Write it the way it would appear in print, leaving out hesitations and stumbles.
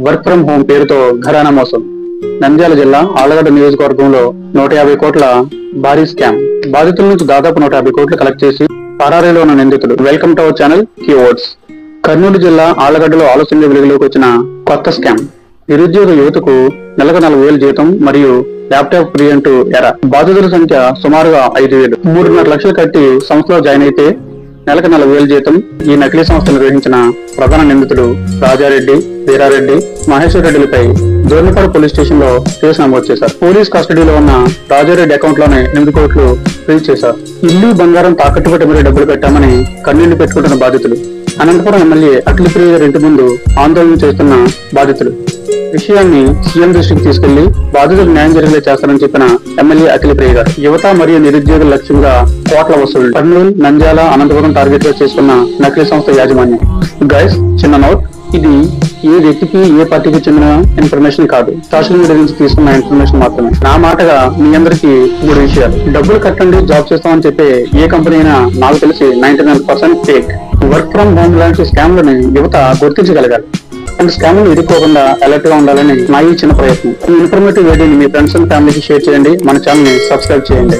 Work from home పేరుతో ఘరానా మోసం. నంద్యాల జిల్లా ఆళ్లగడ్డ నియోజకవర్గంలో 150 కోట్ల భారీ స్కామ్. బాధితుల నుంచి దాదాపు 150 కోట్లు కలెక్ట్ చేసి పరారీలో ఉన్న నిందితుడు. Welcome to our channel keywords. Kurnool జిల్లా ఆళ్లగడ్డలో ఆలోచనలు వెలుగులోకి వచ్చిన కొత్త స్కామ్. నిరుద్యోగ యువతకు నెలకు 40,000 జీతం మరియు ల్యాప్టాప్ ఫ్రీ అంటూ ఎరా. బాధితుల సంఖ్య సుమారుగా 5,000. 3.5 లక్షలు కట్టి సంస్థలో జాయిన్ అయితే నెలకు 40,000 జీతం. ఈ నకిలీ సంస్థ నిర్వహించిన ప్రధాన నిందితుడు రాజారెడ్డి, వీరారెడ్డి, మహేశ్వర్ రెడ్డిలపై జోర్నపాడు పోలీస్ స్టేషన్ లో కేసు నమోదు చేశారు. పోలీస్ కస్టడీలో ఉన్న రాజారెడ్డి అకౌంట్ లోనే 8 కోట్లు ఫ్రీజ్ చేశారు. ఇల్లు బంగారం తాకట్టు పెట్టి మరీ డబ్బులు పెట్టామని కన్నీళ్లు పెట్టుకుంటున్న బాధితులు. అనంతపురం ఎమ్మెల్యే అఖిలప్రియ గారి ఇంటి ముందు ఆందోళన చేస్తున్న బాధితులు. విషయాన్ని సీఎం దృష్టికి తీసుకెళ్లి బాధితులు న్యాయం జరిగేలా చేస్తారని చెప్పిన ఎమ్మెల్యే అఖిలప్రియ గారు. యువత మరియు నిరుద్యోగుల లక్ష్యంగా కోట్ల వసూలు. కర్నూలు, నంద్యాల, అనంతపురం టార్గెట్ గా చేసుకున్న నకిలీ సంస్థ యాజమాన్యం. గైస్, చిన్న నోట్, ఇది ఏ వ్యక్తికి ఏ పార్టీకి చెందిన ఇన్ఫర్మేషన్ కాదు. సోషల్ మీడియా నుంచి తీసుకున్న ఇన్ఫర్మేషన్ మాత్రమే. నా మాటగా మీ అందరికీ 3 విషయాలు. డబ్బులు కట్టండి, జాబ్ చేస్తామని చెప్పే ఏ కంపెనీ అయినా నాకు తెలిసి 99% ఫేక్. వర్క్ ఫ్రం హోమ్ లాంటి స్కామ్లను యువత గుర్తించగలగాలి. అండ్ స్కామ్లను ఇరుక్కోకుండా అలర్ట్ గా ఉండాలని నా ఈ చిన్న ప్రయత్నం. ఈ ఇన్ఫర్మేటివ్ వీడియోని మీ ఫ్రెండ్స్ అండ్ ఫ్యామిలీకి షేర్ చేయండి. మన ఛానల్ ని సబ్స్క్రైబ్ చేయండి.